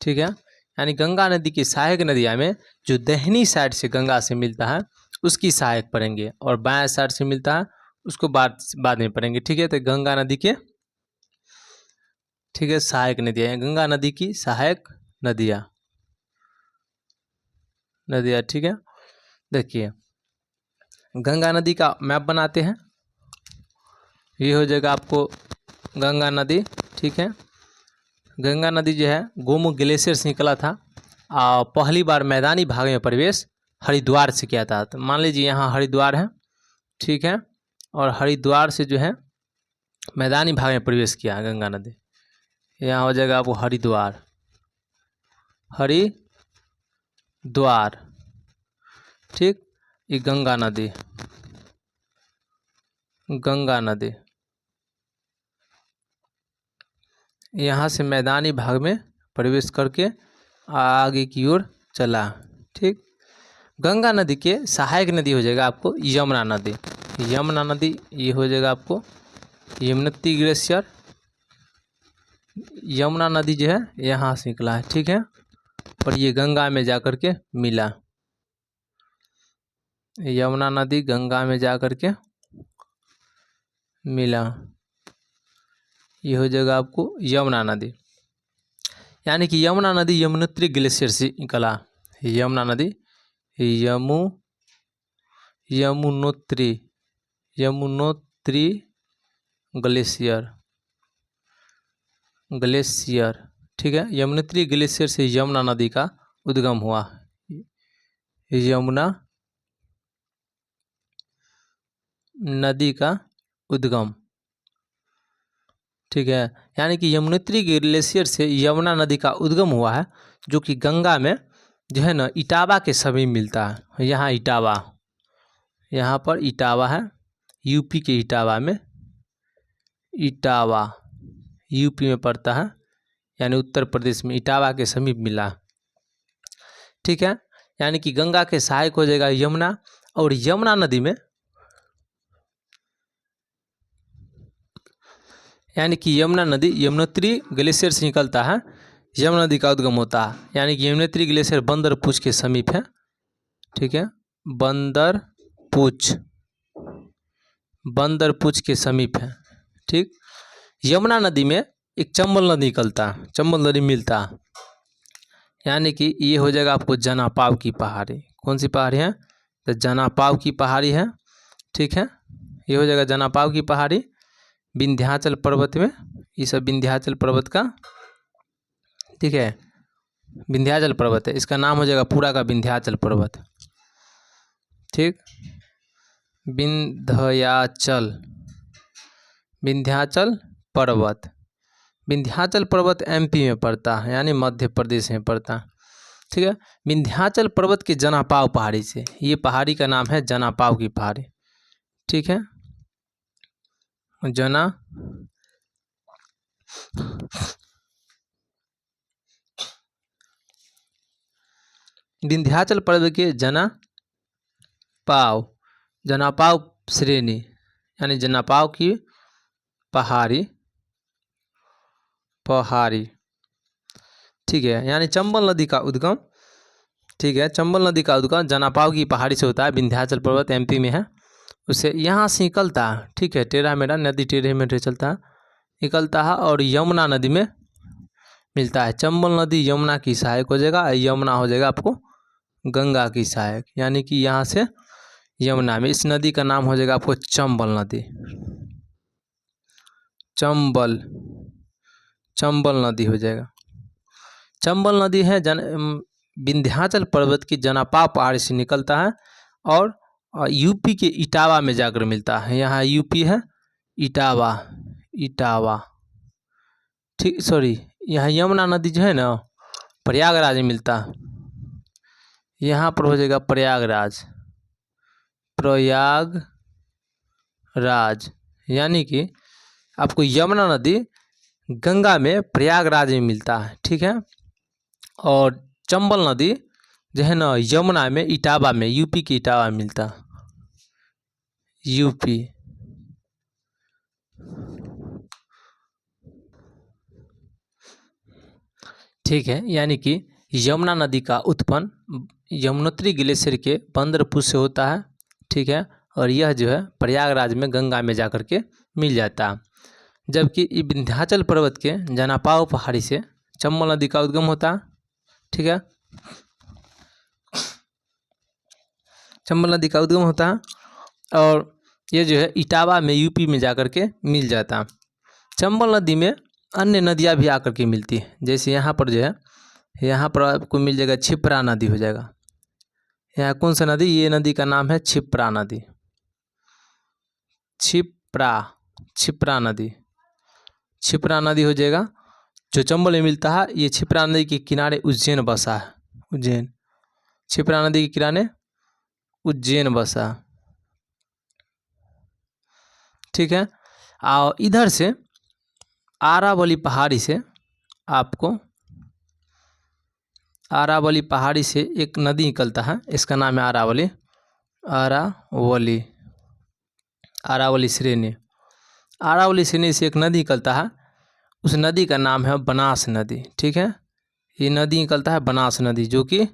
ठीक है। यानी गंगा नदी की सहायक नदियाँ में जो दाहिनी साइड से गंगा से मिलता है उसकी सहायक पढ़ेंगे, और बाएं साइड से मिलता है उसको बाद में पढ़ेंगे। ठीक है, तो गंगा नदी के, ठीक है, सहायक नदियाँ, गंगा नदी की सहायक नदियाँ, ठीक है। देखिए गंगा नदी का मैप बनाते हैं, ये हो जाएगा आपको गंगा नदी। ठीक है, गंगा नदी जो है गोमुख ग्लेशियर से निकला था और पहली बार मैदानी भाग में प्रवेश हरिद्वार से किया था। तो मान लीजिए यहाँ हरिद्वार है, ठीक है, और हरिद्वार से जो है मैदानी भाग में प्रवेश किया गंगा नदी। यहाँ हो जाएगा आपको हरिद्वार, हरिद्वार, ठीक। ये गंगा नदी, गंगा नदी यहाँ से मैदानी भाग में प्रवेश करके आगे की ओर चला। ठीक, गंगा नदी के सहायक नदी हो जाएगा आपको यमुना नदी। यमुना नदी ये हो जाएगा आपको यमुनोत्री ग्लेशियर, यमुना नदी जो है यहाँ से निकला है। ठीक है, और ये गंगा में जाकर के मिला, यमुना नदी गंगा में जाकर के मिला, ये हो जाएगा आपको यमुना नदी। यानी कि यमुना नदी यमुनोत्री ग्लेशियर से निकला, यमुना नदी यमुनोत्री ग्लेशियर, ठीक है। यमुनोत्री ग्लेशियर से यमुना नदी का उद्गम हुआ, यमुना नदी का उद्गम। ठीक है, यानी कि यमुनोत्री ग्लेशियर से यमुना नदी का उद्गम हुआ है, जो कि गंगा में जो है ना इटावा के समीप मिलता है। यहाँ इटावा, यहाँ पर इटावा है, यूपी के इटावा में, इटावा यूपी में पड़ता है, यानी उत्तर प्रदेश में इटावा के समीप मिला। ठीक है, यानी कि गंगा के सहायक हो जाएगा यमुना, और यमुना नदी में, यानी कि यमुना नदी यमुनोत्री ग्लेशियर से निकलता है, यमुना नदी का उद्गम होता है। यानी कि यमुनोत्री ग्लेशियर बंदरपूछ के समीप है। ठीक है, बंदरपूछ के समीप है। ठीक, यमुना नदी में एक चंबल नदी निकलता है, चंबल नदी मिलता है, यानी कि ये हो जाएगा आपको जनापाव की पहाड़ी। कौन सी पहाड़ी है? तो जनापाव की पहाड़ी है। ठीक है, ये हो जाएगा जनापाव की पहाड़ी, विंध्याचल पर्वत में, ये सब विंध्याचल पर्वत का, ठीक है, विंध्याचल पर्वत है, इसका नाम हो जाएगा पूरा का विंध्याचल पर्वत। ठीक, विंध्याचल पर्वत, विंध्याचल पर्वत एमपी में पड़ता है, यानी मध्य प्रदेश में पड़ता है। ठीक है, विंध्याचल पर्वत के जनापाव पहाड़ी से, ये पहाड़ी का नाम है जनापाव की पहाड़ी। ठीक है, विंध्याचल पर्वत के जनापाव श्रेणी, यानी जनापाव की पहाड़ी, ठीक है, यानी चंबल नदी का उद्गम, ठीक है, चंबल नदी का उद्गम जनापाव की पहाड़ी से होता है, विंध्याचल पर्वत एमपी में है, उससे यहाँ से निकलता है। ठीक है, टेढ़ा मेढ़ा नदी टेढ़े मेढ़े चलता है, निकलता है और यमुना नदी में मिलता है। चंबल नदी यमुना की सहायक हो जाएगा, यमुना हो जाएगा आपको गंगा की सहायक, यानी कि यहाँ से यमुना में, इस नदी का नाम हो जाएगा आपको चंबल नदी, चंबल नदी हो जाएगा। चंबल नदी है विंध्याचल पर्वत की जनापाव पहाड़ी से निकलता है और यूपी के इटावा में जाकर मिलता है। यहाँ यूपी है, इटावा, ठीक, सॉरी, यहाँ यमुना नदी जो है ना प्रयागराज में मिलता है, यहाँ पर हो जाएगा प्रयागराज, यानी कि आपको यमुना नदी गंगा में प्रयागराज में मिलता है। ठीक है, और चंबल नदी जो है ना यमुना में इटावा में, यूपी के इटावा में मिलता है, यूपी। ठीक है, यानी कि यमुना नदी का उत्पन्न यमुनोत्री ग्लेशियर के बंदरपुर से होता है। ठीक है, और यह जो है प्रयागराज में गंगा में जाकर के मिल जाता है। जबकि विंध्याचल पर्वत के जनापाव पहाड़ी से चंबल नदी का उद्गम होता है। ठीक है, चंबल नदी का उद्गम होता है और ये जो है इटावा में यूपी में जाकर के मिल जाता है। चंबल नदी में अन्य नदियाँ भी आकर के मिलती है, जैसे यहाँ पर जो है, यहाँ पर आपको मिल जाएगा क्षिप्रा नदी हो जाएगा। यहाँ कौन सा नदी, ये नदी का नाम है क्षिप्रा नदी। क्षिप्रा नदी हो जाएगा, जो चंबल में मिलता है। ये क्षिप्रा नदी के किनारे उज्जैन बसा है। उज्जैन, क्षिप्रा नदी के किनारे उज्जैन बसा। ठीक है, और इधर से आरावली पहाड़ी से आपको आरावली पहाड़ी से एक नदी निकलता है, इसका नाम है आरावली श्रेणी से एक नदी निकलता है, उस नदी का नाम है बनास नदी। ठीक है, ये नदी निकलता है बनास नदी, जो कि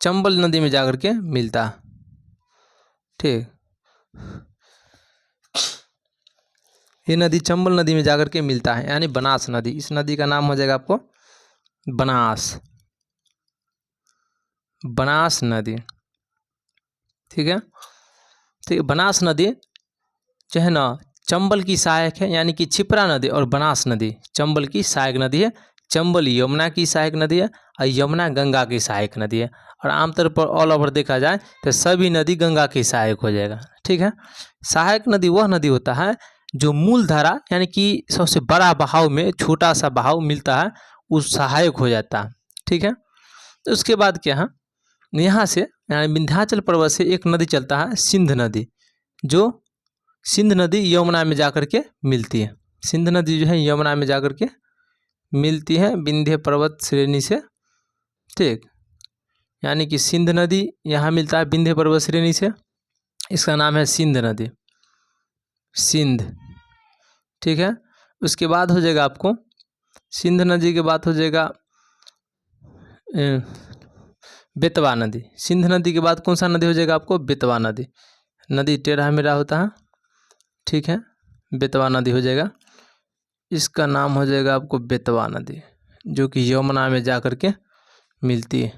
चंबल नदी में जाकर के मिलता है। ठीक, ये नदी चंबल नदी में जाकर के मिलता है, यानी बनास नदी। इस नदी का नाम हो जाएगा आपको बनास नदी। ठीक है, ठीक, बनास नदी जो है ना चंबल की सहायक है, यानी कि क्षिप्रा नदी और बनास नदी चंबल की सहायक नदी है। चंबल यमुना की सहायक नदी है और यमुना गंगा की सहायक नदी है। और आमतौर पर ऑल ओवर देखा जाए तो सभी नदी गंगा की सहायक हो जाएगा। ठीक है, सहायक नदी वह नदी होता है जो मूल धारा यानी कि सबसे बड़ा बहाव में छोटा सा बहाव मिलता है, उस सहायक हो जाता है। ठीक है, तो उसके बाद क्या है, यहाँ से यानी विंध्याचल पर्वत से एक नदी चलता है सिंध नदी, जो सिंध नदी यमुना में जाकर के मिलती है। सिंध नदी जो है यमुना में जाकर के मिलती है विंध्य पर्वत श्रेणी से। ठीक, यानी कि सिंध नदी यहाँ मिलता है विंध्य पर्वत श्रेणी से, इसका नाम है सिंध नदी, सिंध। ठीक है, उसके बाद हो जाएगा आपको सिंध नदी के बाद हो जाएगा बेतवा नदी। सिंध नदी के बाद कौन सा नदी हो जाएगा आपको, बेतवा नदी। नदी टेढ़ा मेढ़ा होता है। ठीक है, बेतवा नदी हो जाएगा, इसका नाम हो जाएगा आपको बेतवा नदी, जो कि यमुना में जाकर के मिलती है,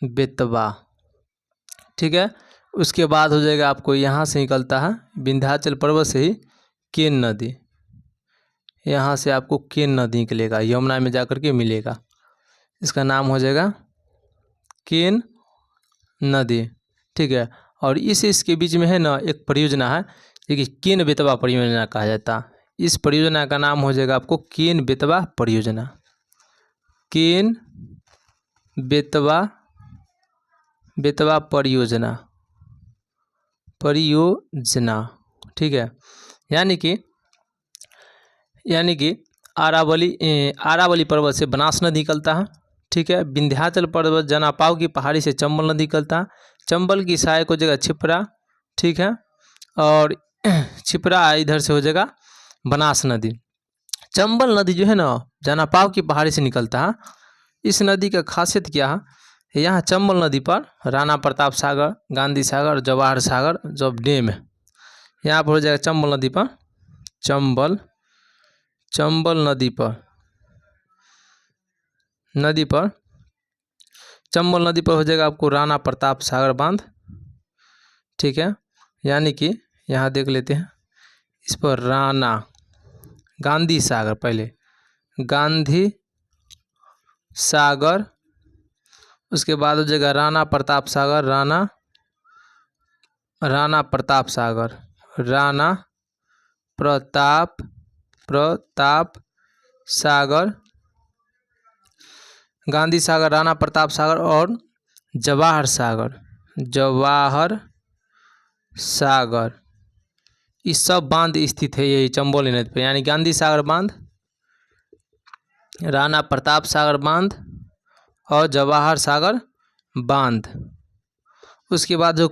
बेतवा। ठीक है, उसके बाद हो जाएगा आपको यहाँ से निकलता है विंध्याचल पर्वत से ही केन नदी, यहाँ से आपको केन नदी निकलेगा, यमुना में जाकर के मिलेगा, इसका नाम हो जाएगा केन नदी। ठीक है, और इसके बीच में है ना एक परियोजना है, देखिए केन बेतवा परियोजना कहा जाता है। इस परियोजना का नाम हो जाएगा आपको केन बेतवा परियोजना, केन बेतवा परियोजना। ठीक है, यानी कि आरावली पर्वत से बनास नदी निकलता है। ठीक है, विंध्याचल पर्वत जनापाव की पहाड़ी से चंबल नदी निकलता है, चंबल की सहायक हो जाएगा क्षिप्रा। ठीक है, और क्षिप्रा इधर से हो जाएगा बनास नदी। चंबल नदी जो है ना जनापाव की पहाड़ी से निकलता है। इस नदी का खासियत क्या है, यहाँ चंबल नदी पर राणा प्रताप सागर, गांधी सागर, जवाहर सागर जब डैम है, यहाँ पर हो जाएगा चंबल नदी पर, चंबल नदी पर हो जाएगा आपको राणा प्रताप सागर बांध। ठीक है, यानी कि यहाँ देख लेते हैं, इस पर राणा गांधी सागर, पहले गांधी सागर, उसके बाद हो जाएगा राणा प्रताप सागर, राणा प्रताप सागर, गांधी सागर, राणा प्रताप सागर और जवाहर सागर, इस सब बांध स्थित है यही चंबल नदी पर, यानी गांधी सागर बांध, राणा प्रताप सागर बांध और जवाहर सागर बांध। उसके बाद जो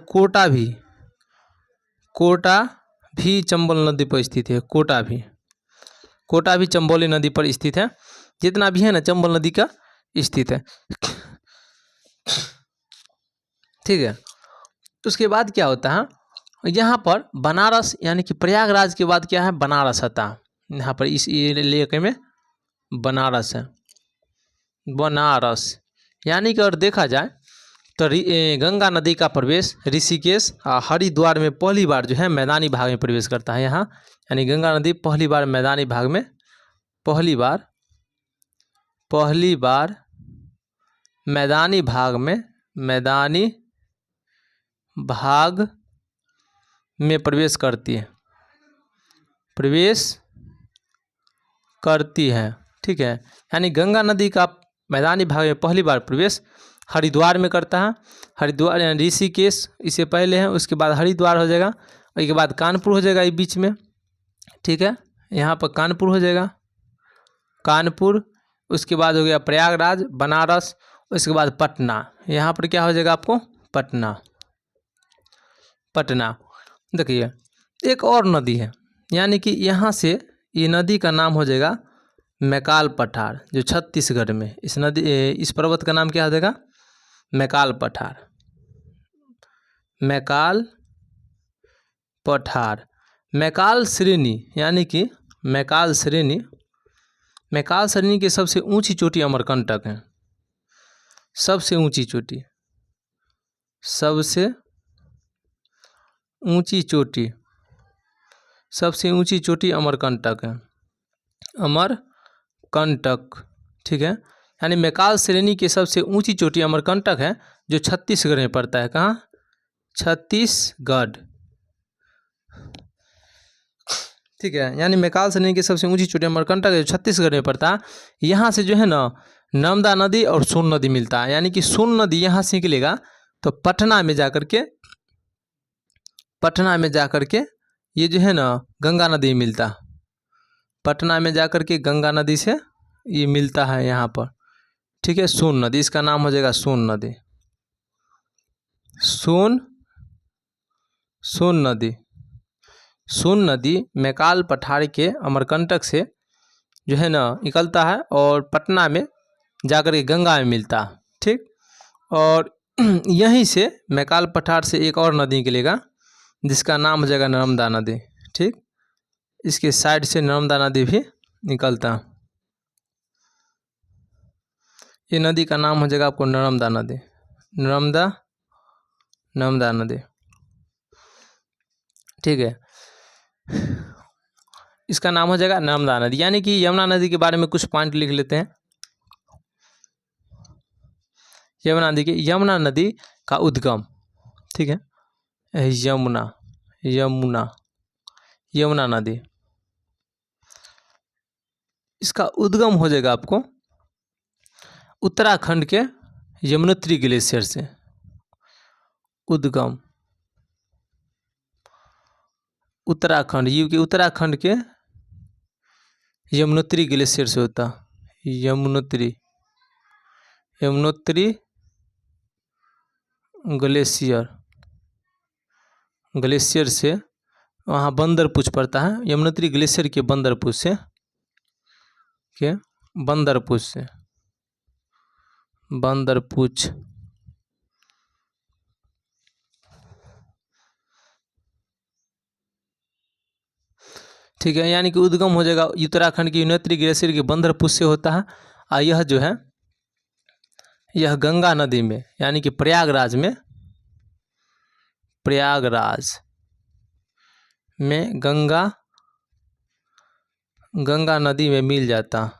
कोटा भी चंबल नदी पर स्थित है, कोटा कोटा भी चंबोली नदी पर स्थित है। जितना भी है ना चंबल नदी का स्थित है। ठीक है। उसके बाद क्या होता है, यहाँ पर बनारस यानी कि प्रयागराज के बाद क्या है, बनारस आता है। यहाँ पर इस इलाके में बनारस है। बनारस यानी कि अगर देखा जाए तो गंगा नदी का प्रवेश ऋषिकेश हरिद्वार में पहली बार जो है मैदानी भाग में प्रवेश करता है यहाँ। यानी गंगा नदी पहली बार मैदानी भाग में पहली बार मैदानी भाग में प्रवेश करती है। ठीक है। यानी गंगा नदी का मैदानी भाग में पहली बार प्रवेश हरिद्वार में करता है। हरिद्वार यानी ऋषिकेश इससे पहले है, उसके बाद हरिद्वार हो जाएगा, उसके बाद कानपुर हो जाएगा ये बीच में। ठीक है। यहाँ पर कानपुर हो जाएगा, कानपुर, उसके बाद हो गया प्रयागराज, बनारस, उसके बाद पटना। यहाँ पर क्या हो जाएगा आपको, पटना। देखिए एक और नदी है, यानी कि यहाँ से ये नदी का नाम हो जाएगा मैकाल पठार, जो छत्तीसगढ़ में इस पर्वत का नाम क्या हो जाएगा, मैकाल पठार। मैकाल श्रेणी यानी कि मैकाल श्रेणी की सबसे ऊंची चोटी अमरकंटक है। सबसे ऊंची चोटी अमरकंटक है, अमरकंटक। ठीक है। यानी मैकाल श्रेणी की सबसे ऊंची चोटी अमरकंटक है, जो छत्तीसगढ़ में पड़ता है। कहाँ, छत्तीसगढ़। ठीक है। यानी मैकाल श्रेणी की सबसे ऊंची चोटी अमरकंटक है, जो छत्तीसगढ़ में पड़ता है। यहाँ से जो है ना नर्मदा नदी और सोन नदी मिलता है। यानी कि सोन नदी यहाँ से निकलेगा तो पटना में जाकर के ये जो है ना गंगा नदी मिलता, पटना में जाकर के गंगा नदी से ये मिलता है यहाँ पर। ठीक है। सोन नदी, इसका नाम हो जाएगा सोन नदी मैकाल पठार के अमरकंटक से जो है ना निकलता है और पटना में जाकर के गंगा में मिलता। ठीक। और यहीं से मैकाल पठार से एक और नदी निकलेगा, जिसका नाम हो जाएगा नर्मदा नदी। ठीक। इसके साइड से नर्मदा नदी भी निकलता। ये नदी का नाम हो जाएगा आपको नर्मदा नदी। ठीक है। इसका नाम हो जाएगा नर्मदा नदी। यानी कि यमुना नदी के बारे में कुछ पॉइंट लिख लेते हैं। यमुना नदी का उद्गम, ठीक है, यमुना नदी, इसका उद्गम हो जाएगा आपको उत्तराखंड के यमुनोत्री ग्लेशियर से। उद्गम उत्तराखंड के यमुनोत्री ग्लेशियर से होता। यमुनोत्री ग्लेशियर से वहाँ बंदरपूछ पड़ता है। यमुनोत्री ग्लेशियर के बंदरपूछ से ठीक है। यानी कि उद्गम हो जाएगा उत्तराखंड की यमुनोत्री ग्लेशियर के बंदरपूछ से होता है। और यह जो है यह गंगा नदी में यानी कि प्रयागराज में गंगा नदी में मिल जाता।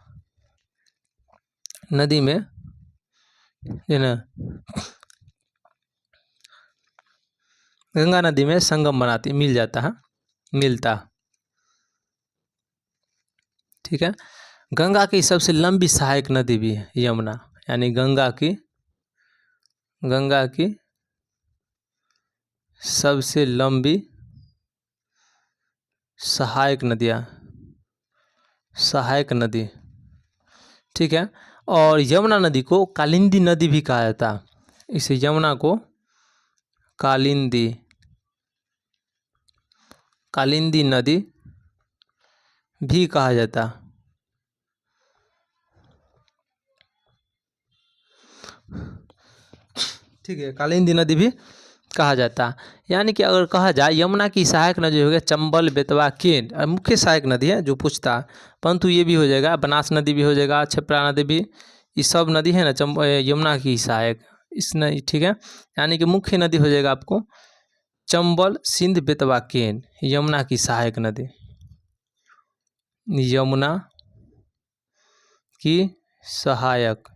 नदी में है ना गंगा नदी में संगम बनाती, मिलता। ठीक है। गंगा की सबसे लंबी सहायक नदी भी है यमुना। यानी गंगा की सबसे लंबी सहायक नदी। ठीक है। और यमुना नदी को कालिंदी नदी भी कहा जाता है। इसे यमुना को कालिंदी नदी भी कहा जाता। ठीक है, कालिंदी नदी भी कहा जाता है। यानी कि अगर कहा जाए यमुना की सहायक नदी हो गया चंबल, बेतवा, केन, मुख्य सहायक नदी है जो पूछता है, परंतु ये भी हो जाएगा, बनास नदी भी हो जाएगा, क्षिप्रा नदी भी, ये सब नदी है ना यमुना की सहायक इस नदी, ठीक है। यानी कि मुख्य नदी हो जाएगा आपको चंबल, सिंध, बेतवा, केन, यमुना की सहायक नदी, यमुना की सहायक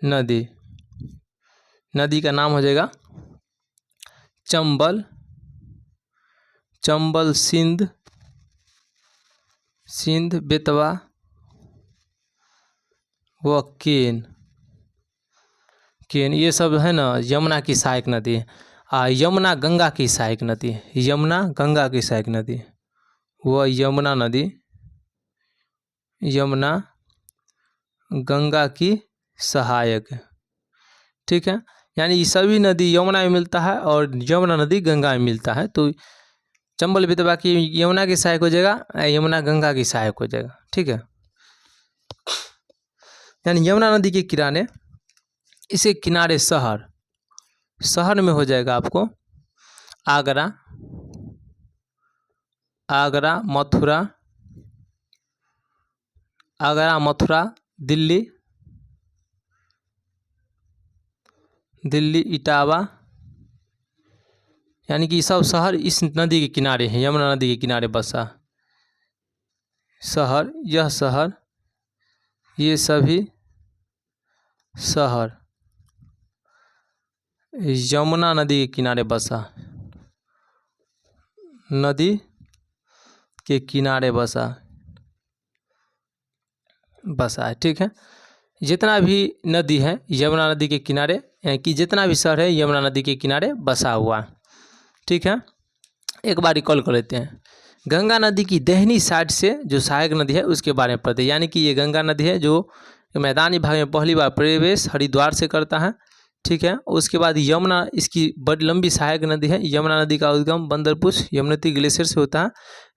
नदी, नदी का नाम हो जाएगा चंबल, चंबल, सिंध, सिंध, बेतवा व केन, केन, ये सब है ना यमुना की सहायक नदी है। यमुना गंगा की सहायक नदी है, यमुना गंगा की सहायक नदी, वह यमुना नदी, यमुना गंगा की सहायक, ठीक है। यानी ये सभी नदी यमुना में मिलता है और यमुना नदी गंगा में मिलता है, तो चंबल, बेतवा की यमुना की सहायक हो जाएगा, यमुना गंगा की सहायक हो जाएगा, ठीक है। यानी यमुना नदी के किनारे, इसे किनारे शहर, शहर में हो जाएगा आपको आगरा, आगरा, मथुरा, आगरा, मथुरा, दिल्ली, दिल्ली, इटावा, यानी कि सब शहर इस नदी के किनारे हैं, यमुना नदी के किनारे बसा शहर, यह शहर, ये सभी शहर यमुना नदी के किनारे बसा, नदी के किनारे बसा है, ठीक है। जितना भी नदी है यमुना नदी के किनारे, यानी कि जितना भी शहर है यमुना नदी के किनारे बसा हुआ, ठीक है। एक बार रिकॉल कर लेते हैं, गंगा नदी की दाहिनी साइड से जो सहायक नदी है उसके बारे में पढ़ते हैं। यानी कि ये गंगा नदी है जो मैदानी भाग में पहली बार प्रवेश हरिद्वार से करता है, ठीक है। उसके बाद यमुना इसकी बड़ी लंबी सहायक नदी है, यमुना नदी का उद्गम बंदरपुर यमुनोत्री ग्लेशियर से होता है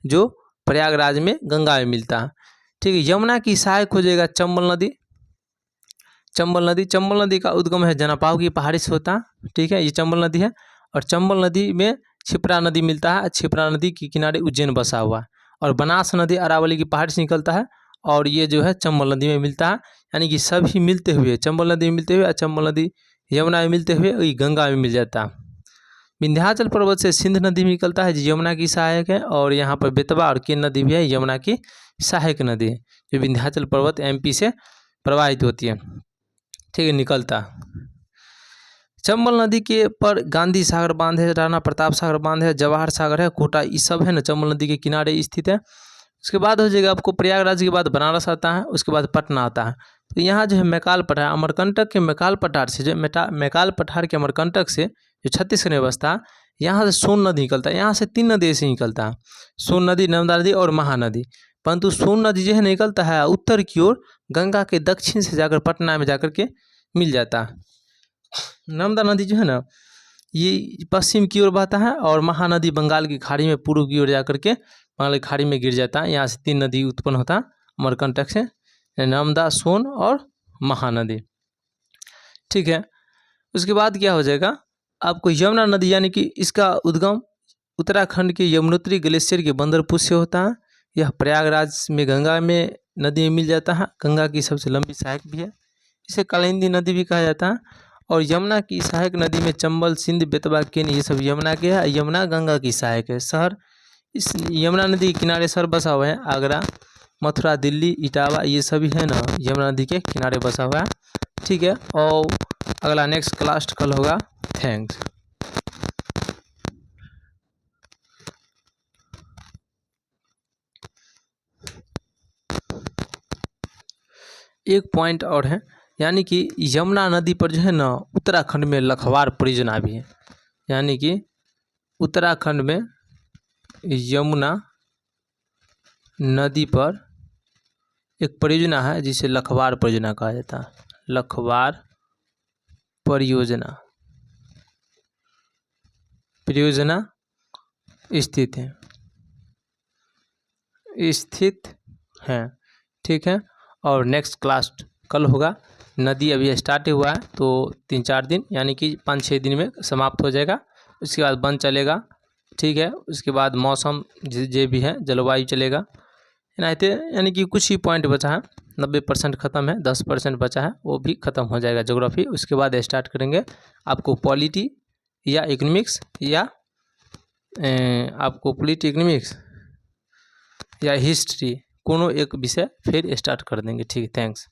जो प्रयागराज में गंगा में मिलता है, ठीक है। यमुना की सहायक हो जाएगा चंबल नदी, चंबल नदी, चंबल नदी का उद्गम है जनापाव की पहाड़ी से होता है, ठीक है, ये चंबल नदी है। और चंबल नदी में क्षिप्रा नदी मिलता है, क्षिप्रा नदी के किनारे उज्जैन बसा हुआ है। और बनास नदी अरावली की पहाड़ी से निकलता है और ये जो है चंबल नदी में मिलता है। यानी कि सभी मिलते हुए चंबल नदी में मिलते हुए, चंबल नदी यमुना में मिलते हुए गंगा में मिल जाता है। विंध्याचल पर्वत से सिंध नदी में निकलता है जो यमुना की सहायक है, और यहाँ पर बेतवा और केन नदी भी है यमुना की सहायक नदी है, जो विंध्याचल पर्वत एमपी से प्रवाहित होती है, ठीक है, निकलता। चंबल नदी के पर गांधी सागर बांध है, राणा प्रताप सागर बांध है, जवाहर सागर है, कोटा, ये सब है ना चंबल नदी के किनारे स्थित है। उसके बाद हो जाएगा आपको प्रयागराज के बाद बनारस आता है, उसके बाद पटना आता है। तो यहाँ जो है मैकाल पठार, अमरकंटक के मैकाल पठार से, जो मैकाल पठार के अमरकंटक से जो छत्तीसगढ़ में बसता है, यहाँ से सोन नदी निकलता है। यहाँ से 3 नदी ऐसे निकलता है, सोन नदी, नर्मदा नदी और महानदी। परंतु सोन नदी जो है निकलता है उत्तर की ओर, गंगा के दक्षिण से जाकर पटना में जाकर के मिल जाता है। नर्मदा नदी जो है ना ये पश्चिम की ओर बहता है, और महानदी बंगाल की खाड़ी में पूर्व की ओर जाकर के बंगाल की खाड़ी में गिर जाता है। यहाँ से 3 नदी उत्पन्न होता है अमरकंटक से, नर्मदा, सोन और महानदी, ठीक है। उसके बाद क्या हो जाएगा आपको यमुना नदी, यानी कि इसका उद्गम उत्तराखंड के यमुनोत्री ग्लेशियर के बंदरपुर से होता है। यह प्रयागराज में गंगा में नदी में मिल जाता है, गंगा की सबसे लंबी सहायक भी है, इसे कालिंदी नदी भी कहा जाता है। और यमुना की सहायक नदी में चंबल, सिंध, बेतवा, केन, ये सब यमुना के है। यमुना गंगा की सहायक है। शहर इस यमुना नदी के किनारे शहर बसा हुआ है, आगरा, मथुरा, दिल्ली, इटावा, ये सभी है ना यमुना नदी के किनारे बसा हुआ है, ठीक है। और अगला नेक्स्ट क्लास कल होगा। थैंक्स। एक पॉइंट और है, यानी कि यमुना नदी पर जो है ना उत्तराखंड में लखवार परियोजना भी है। यानी कि उत्तराखंड में यमुना नदी पर एक परियोजना है जिसे लखवार परियोजना कहा जाता है। लखवार परियोजना स्थित है, ठीक है। और नेक्स्ट क्लास कल होगा। नदी अभी स्टार्ट हुआ है, तो 3-4 दिन यानी कि 5-6 दिन में समाप्त हो जाएगा। उसके बाद बंद चलेगा, ठीक है। उसके बाद मौसम जो भी है, जलवायु चलेगा। यानी कि कुछ ही पॉइंट बचा है, 90% ख़त्म है, 10% बचा है, वो भी ख़त्म हो जाएगा ज्योग्राफी। उसके बाद स्टार्ट करेंगे आपको पॉलिटी या इकोनॉमिक्स या आपको पॉलिटी इकोनॉमिक्स या हिस्ट्री, कोनो एक विषय फिर स्टार्ट कर देंगे। ठीक है, थैंक्स।